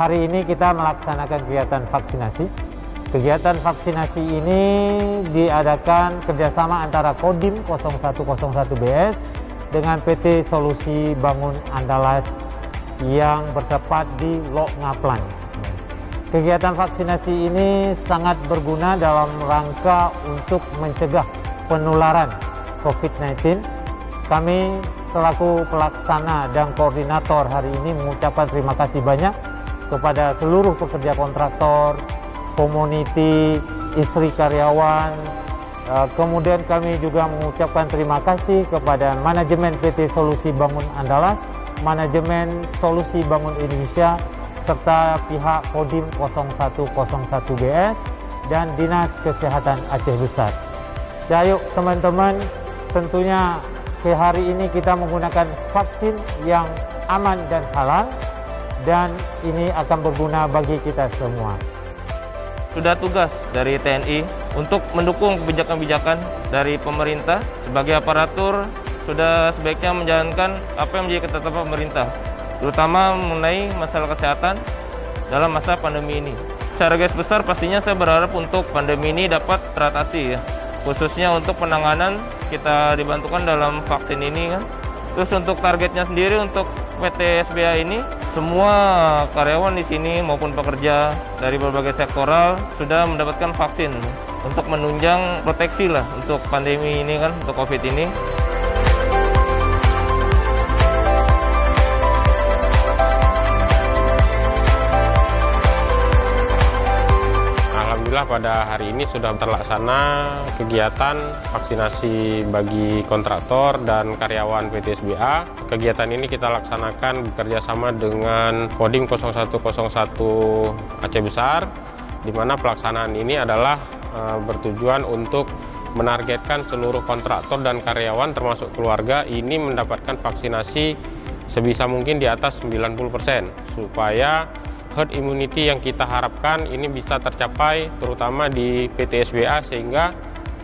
hari ini kita melaksanakan kegiatan vaksinasi. Kegiatan vaksinasi ini diadakan kerjasama antara Kodim 0101BS dengan PT Solusi Bangun Andalas yang bertempat di Lok Ngaplan. Kegiatan vaksinasi ini sangat berguna dalam rangka untuk mencegah penularan COVID-19. Kami selaku pelaksana dan koordinator hari ini mengucapkan terima kasih banyak kepada seluruh pekerja kontraktor, community, istri karyawan. Kemudian kami juga mengucapkan terima kasih kepada manajemen PT Solusi Bangun Andalas, manajemen Solusi Bangun Indonesia, serta pihak Kodim 0101BS dan Dinas Kesehatan Aceh Besar. Ya, yuk teman-teman, tentunya hari ini kita menggunakan vaksin yang aman dan halal, dan ini akan berguna bagi kita semua. Sudah tugas dari TNI untuk mendukung kebijakan-kebijakan dari pemerintah. Sebagai aparatur, sudah sebaiknya menjalankan apa yang menjadi ketetapan pemerintah, terutama mengenai masalah kesehatan dalam masa pandemi ini. Secara garis besar pastinya saya berharap untuk pandemi ini dapat teratasi ya. Khususnya untuk penanganan kita dibantukan dalam vaksin ini kan. Terus untuk targetnya sendiri untuk PT SBA ini, semua karyawan di sini maupun pekerja dari berbagai sektoral sudah mendapatkan vaksin untuk menunjang proteksi lah untuk pandemi ini kan, untuk COVID ini. Alhamdulillah pada hari ini sudah terlaksana kegiatan vaksinasi bagi kontraktor dan karyawan PT SBA. Kegiatan ini kita laksanakan bekerjasama dengan Kodim 0101 Aceh Besar, di mana pelaksanaan ini adalah bertujuan untuk menargetkan seluruh kontraktor dan karyawan termasuk keluarga ini mendapatkan vaksinasi sebisa mungkin di atas 90% supaya herd immunity yang kita harapkan ini bisa tercapai terutama di PT SBA sehingga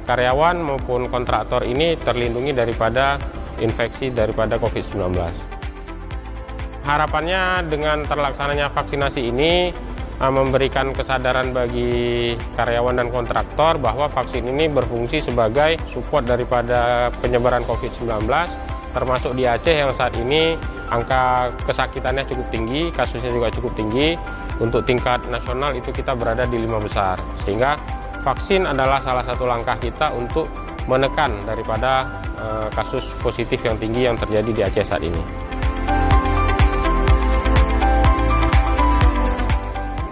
karyawan maupun kontraktor ini terlindungi daripada infeksi daripada COVID-19. Harapannya dengan terlaksananya vaksinasi ini memberikan kesadaran bagi karyawan dan kontraktor bahwa vaksin ini berfungsi sebagai support daripada penyebaran COVID-19, termasuk di Aceh yang saat ini angka kesakitannya cukup tinggi, kasusnya juga cukup tinggi. Untuk tingkat nasional itu kita berada di 5 besar. Sehingga vaksin adalah salah satu langkah kita untuk menekan daripada kasus positif yang tinggi yang terjadi di Aceh saat ini.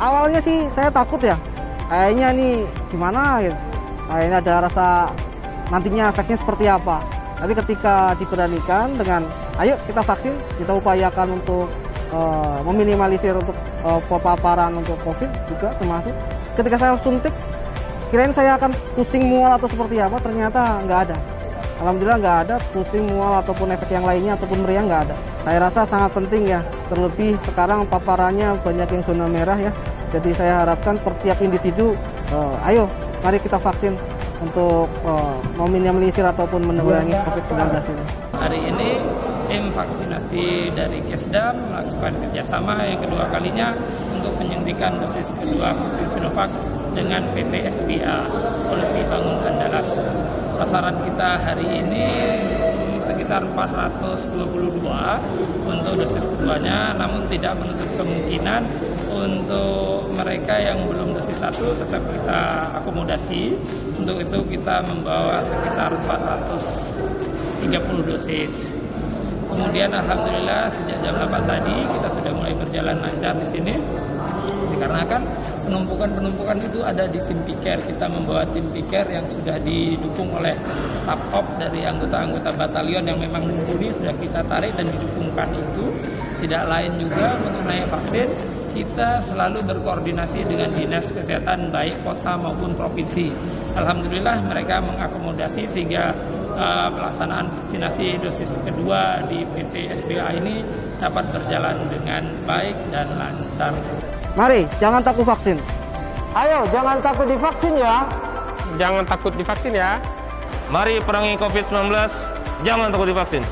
Awalnya sih saya takut ya, kayaknya nih gimana gitu. Kayaknya ada rasa nantinya efeknya seperti apa. Tapi ketika diberanikan dengan ayo kita vaksin, kita upayakan untuk meminimalisir untuk paparan untuk COVID juga termasuk. Ketika saya suntik, kirain saya akan pusing mual atau seperti apa, ternyata nggak ada. Alhamdulillah nggak ada pusing mual ataupun efek yang lainnya ataupun meriang nggak ada. Saya rasa sangat penting ya, terlebih sekarang paparannya banyak yang zona merah ya. Jadi saya harapkan per tiap individu, ayo mari kita vaksin untuk meminimalisir ataupun mengurangi COVID-19 ini. Hari ini tim vaksinasi dari Kesdam melakukan kerjasama yang kedua kalinya untuk penyuntikan dosis kedua vaksin Sinovac dengan PT SBA Solusi Bangun Andalas. Sasaran kita hari ini sekitar 422 untuk dosis keduanya, namun tidak menutup kemungkinan untuk mereka yang belum dosis 1 tetap kita akomodasi. Untuk itu kita membawa sekitar 430 dosis. Kemudian alhamdulillah sejak jam 8 tadi kita sudah mulai berjalan lancar di sini. Dikarenakan penumpukan itu ada di tim piker. Kita membawa tim piker yang sudah didukung oleh staf op dari anggota-anggota batalion yang memang mumpuni, sudah kita tarik dan didukungkan itu. Tidak lain juga mengenai vaksin, kita selalu berkoordinasi dengan dinas kesehatan baik kota maupun provinsi. Alhamdulillah mereka mengakomodasi sehingga pelaksanaan vaksinasi dosis kedua di PT SBA ini dapat berjalan dengan baik dan lancar. Mari, jangan takut vaksin. Ayo, jangan takut divaksin ya. Jangan takut divaksin ya. Mari perangi COVID-19, jangan takut divaksin.